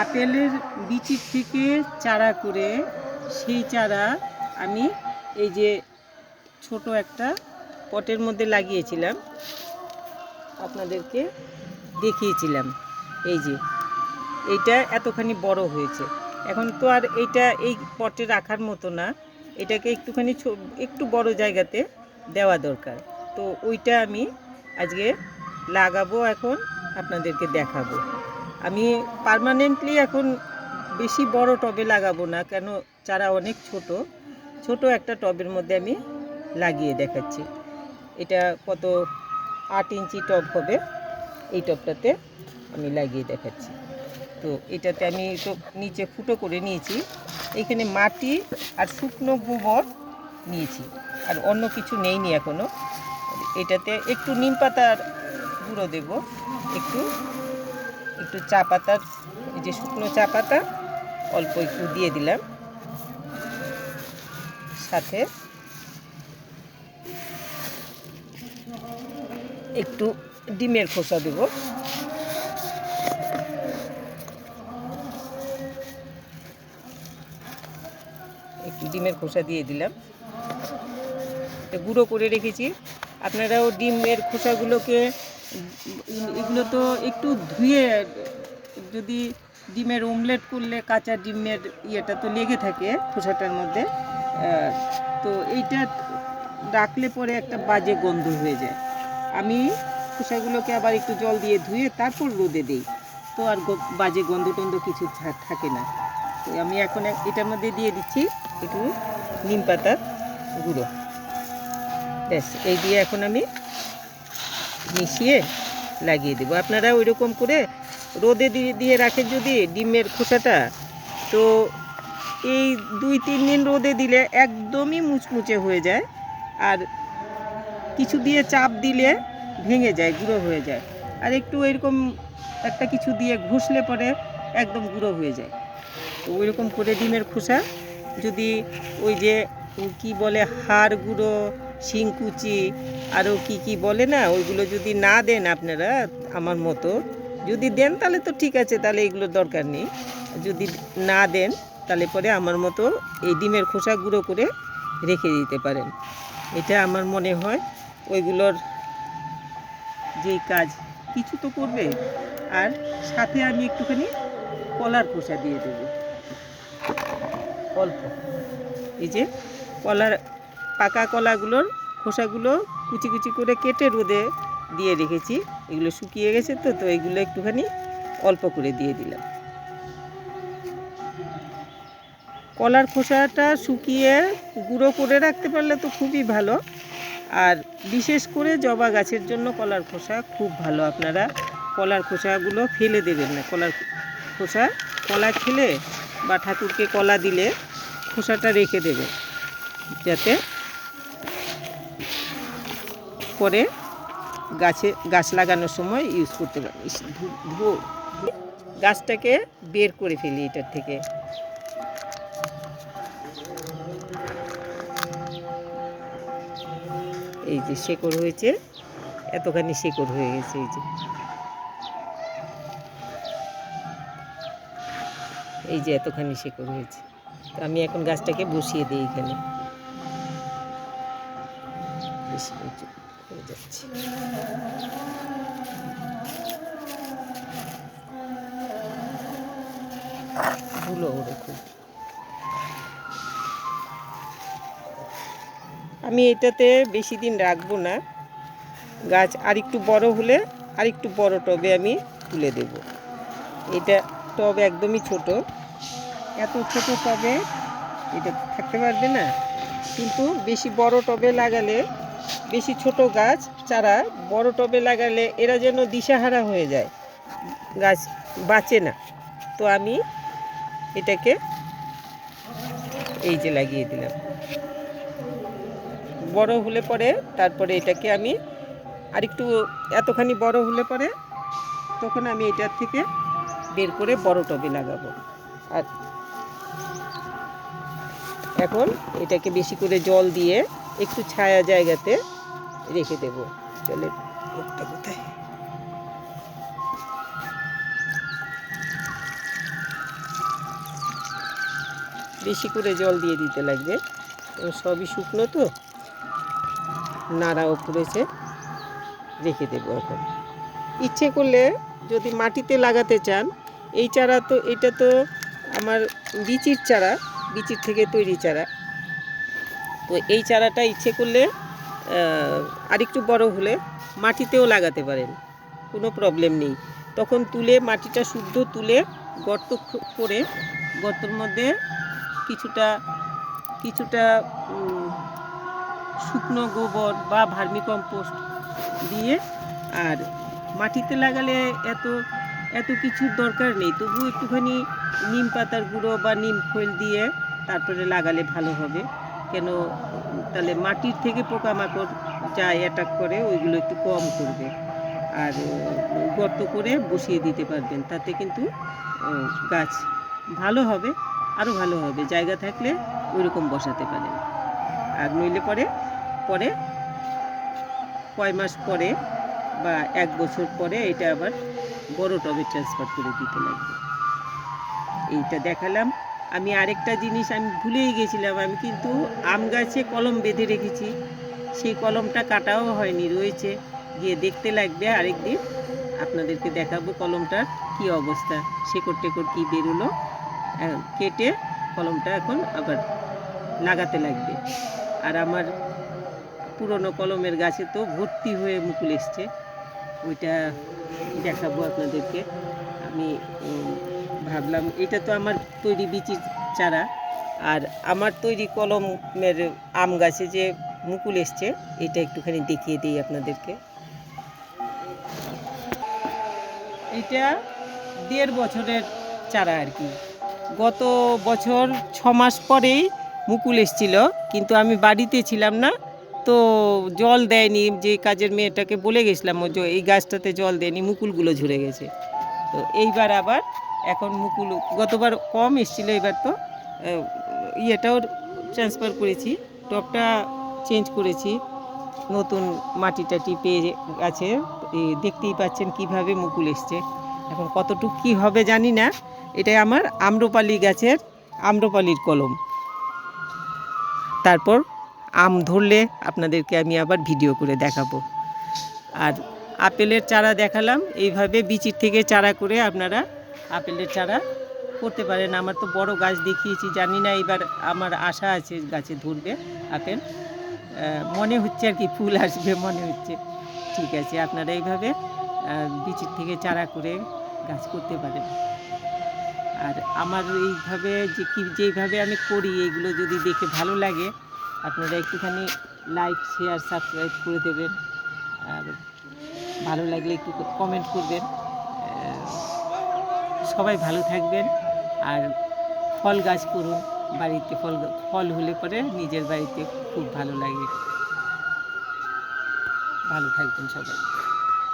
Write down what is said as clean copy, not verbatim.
আপেলের বীচির থেকে চারা করে সেই চারা আমি এই যে ছোট একটা পটের মধ্যে লাগিয়েছিলাম, আপনাদেরকে দেখিয়েছিলাম। এই যে এইটা এতখানি বড় হয়েছে। এখন তো আর এইটা এই পটে রাখার মতো না, এটাকে একটুখানি একটু বড় জায়গাতে দেওয়া দরকার। তো ওইটা আমি আজকে লাগাবো, এখন আপনাদেরকে দেখাবো। আমি পার্মানেন্টলি এখন বেশি বড় টবে লাগাবো না, কেন চারা অনেক ছোট একটা টবের মধ্যে আমি লাগিয়ে দেখাচ্ছি। এটা কত 8 ইঞ্চি টব হবে, এই টবটাতে আমি লাগিয়ে দেখাচ্ছি। তো এটাতে আমি তো নিচে ফুটো করে নিয়েছি, এইখানে মাটি আর শুকনো গোবর নিয়েছি, আর অন্য কিছু নেইনি এখনও। এটাতে একটু নিম পাতার গুঁড়ো দেব, একটু চা পাতার, এই যে শুকনো চা পাতা অল্প একটু দিয়ে দিলাম, সাথে একটু ডিমের খোসা দেব। একটু ডিমের খোসা দিয়ে দিলাম, গুঁড়ো করে রেখেছি। আপনারাও ডিমের খোসাগুলোকে, এগুলো তো একটু ধুয়ে, যদি ডিমের অমলেট করলে কাঁচা ডিমের ইয়েটা তো লেগে থাকে খোসাটার মধ্যে, তো এইটা রাখলে পরে একটা বাজে গন্ধ হয়ে যায়। আমি খোসাগুলোকে আবার একটু জল দিয়ে ধুয়ে তারপর রোদে দিই, তো আর বাজে গন্ধ টন্ধ কিছু থাকে না। তো আমি এখন এটার মধ্যে দিয়ে দিচ্ছি একটু নিম পাতার গুঁড়ো, ব্যাস। এই দিয়ে এখন আমি মিশিয়ে লাগিয়ে দেবো। আপনারা ওই রকম করে রোদে দিয়ে রাখেন যদি ডিমের খোসাটা, তো এই 2-3 দিন রোদে দিলে একদমই মুচমুচে হয়ে যায়, আর কিছু দিয়ে চাপ দিলে ভেঙে যায়, গুঁড়ো হয়ে যায়। আর একটু এরকম একটা কিছু দিয়ে ঘষলে পরে একদম গুঁড়ো হয়ে যায়। তো ওই রকম করে ডিমের খোসা যদি ওই যে কি বলে হাড় গুঁড়ো, শিংকুচি, আরও কি বলে না, ওইগুলো যদি না দেন আপনারা আমার মতো, যদি দেন তাহলে তো ঠিক আছে, তাহলে এগুলোর দরকার নেই। যদি না দেন তাহলে পরে আমার মতো এই ডিমের খোসা গুঁড়ো করে রেখে দিতে পারেন। এটা আমার মনে হয় ওইগুলোর যেই কাজ কিছু তো করবে। আর সাথে আমি একটুখানি কলার খোসা দিয়ে দেবো অল্প। এই যে পাকা কলাগুলোর খোসাগুলো কুচি করে কেটে রোদে দিয়ে রেখেছি, এগুলো শুকিয়ে গেছে, তো এগুলো একটুখানি অল্প করে দিয়ে দিলাম। কলার খোসাটা শুকিয়ে গুঁড়ো করে রাখতে পারলে তো খুবই ভালো, আর বিশেষ করে জবা গাছের জন্য কলার খোসা খুব ভালো। আপনারা কলার খোসাগুলো ফেলে দেবেন না। কলা খেলে বা ঠাকুরকে কলা দিলে খোসাটা রেখে দেবে, যাতে পরে গাছ লাগানোর সময় ইউজ করতে পারে। গাছটাকে বের করে ফেলি এটার থেকে। এই যে শেকড় হয়েছে, এতখানি শেকড় হয়ে গেছে, এই যে এতখানি শেকড় হয়েছে। তো আমি এখন গাছটাকে বসিয়ে দিই এখানে। বেশি উঁচু হয়ে যাচ্ছে। ধুলো ওরে খুব। আমি এটাতে বেশি দিন রাখবো না, গাছ আরেকটু বড় হলে আরেকটু বড় টবে আমি তুলে দেব। এটা টব একদমই ছোট, এত ছোট টবে এটা থাকতে পারবে না। কিন্তু বেশি বড় টবে লাগালে, বেশি ছোট গাছ চারা বড় টবে লাগালে এরা যেন দিশাহারা হয়ে যায়, গাছ বাঁচে না। তো আমি এটাকে এই যে লাগিয়ে দিলাম। বড় হলে পরে তারপরে এটাকে আমি আরেকটু এতখানি বড় হলে পরে তখন আমি এটার থেকে বের করে বড় টবে লাগাবো। আর এখন এটাকে বেশি করে জল দিয়ে একটু ছায়া জায়গাতে রেখে দেব। জলের মুখটা কোথায়? বেশি করে জল দিয়ে দিতে লাগবে, সবই শুকনো তো, নাড়াও পড়েছে, রেখে দেবো এখন। ইচ্ছে করলে যদি মাটিতে লাগাতে চান, এই চারা তো, এটা তো আমার বিচির চারা, বিচির থেকে তৈরি চারা, তো এই চারাটা ইচ্ছে করলে আরেকটু বড় হলে মাটিতেও লাগাতে পারেন, কোনো প্রবলেম নেই। তখন তুলে মাটিটা শুদ্ধ তুলে গর্ত করে, গর্তের মধ্যে কিছুটা কিছুটা শুকনো গোবর বা ভার্মিকম্পোস্ট দিয়ে, আর মাটিতে লাগালে এত কিছুর দরকার নেই, তবু একটুখানি নিম পাতার গুঁড়ো বা নিম খৈল দিয়ে তারপরে লাগালে ভালো হবে। কেন, তাহলে মাটির থেকে পোকামাকড় যা অ্যাটাক করে ওইগুলো একটু কম করবে। আর গর্ত করে বসিয়ে দিতে পারবেন, তাতে কিন্তু গাছ ভালো হবে, আরও ভালো হবে। জায়গা থাকলে ওইরকম বসাতে পারেন। আর নইলে পরে কয় মাস পরে বা 1 বছর পরে এটা আবার বড় টবে ট্রান্সফার করে দিতে লাগবে। এইটা দেখালাম। আমি আরেকটা জিনিস আমি ভুলেই গেছিলাম, আমি কিন্তু আম গাছে কলম বেঁধে রেখেছি, সেই কলমটা কাটাও হয়নি, রয়েছে, গিয়ে দেখতে লাগবে আরেকদিন, আপনাদেরকে দেখাবো কলমটার কি অবস্থা, শেকড় টেকড় কী বেরোলো, কেটে কলমটা এখন আবার লাগাতে লাগবে। আর আমার পুরনো কলমের গাছে তো ভর্তি হয়ে মুকুল এসছে, ওইটা দেখাবো আপনাদেরকে। আমি ভাবলাম এটা তো আমার তৈরি বিচির চারা, আর আমার তৈরি কলমের আম গাছে যে মুকুল এসছে এটা একটুখানি দেখিয়ে দিই আপনাদেরকে। এটা 1.5 বছরের চারা আর কি, গত বছর 6 মাস পরেই মুকুল এসছিল, কিন্তু আমি বাড়িতে ছিলাম না, তো জল দেয়নি, যে কাজের মেয়েটাকে বলে গেছিলাম এই গাছটাতে জল দেয়নি, মুকুলগুলো ঝরে গেছে। তো এইবার আবার এখন মুকুল, গতবার কম এসেছিল, এবার তো ইয়েটাও ট্রান্সফার করেছি, টবটা চেঞ্জ করেছি, নতুন মাটি টাটি পেয়ে আছে, দেখতেই পাচ্ছেন কিভাবে মুকুল এসছে। এখন কতটুকু কী হবে জানি না। এটাই আমার আম্রপালি গাছের আম্রপালির কলম। তারপর আম ধরলে আপনাদেরকে আমি আবার ভিডিও করে দেখাবো। আর আপেলের চারা দেখালাম, এইভাবে বিচির থেকে চারা করে আপনারা আপেলের চারা করতে পারেন। আমার তো বড় গাছ দেখিয়েছি, জানি না এবার আমার আশা আছে গাছে ধরবে আপেল, মনে হচ্ছে আর কি, ফুল আসবে মনে হচ্ছে। ঠিক আছে, আপনারা এইভাবে বিচির থেকে চারা করে গাছ করতে পারেন। আর আমার এইভাবে যেইভাবে আমি করি, এইগুলো যদি দেখে ভালো লাগে, আপনারা একটুখানি লাইক, শেয়ার, সাবস্ক্রাইব করে দেবেন। আর ভালো লাগলে একটু কমেন্ট করবেন। সবাই ভালো থাকবেন। আর ফল গাছ করুন বাড়িতে, ফল হলে পরে নিজের বাড়িতে খুব ভালো লাগে। ভালো থাকবেন সবাই।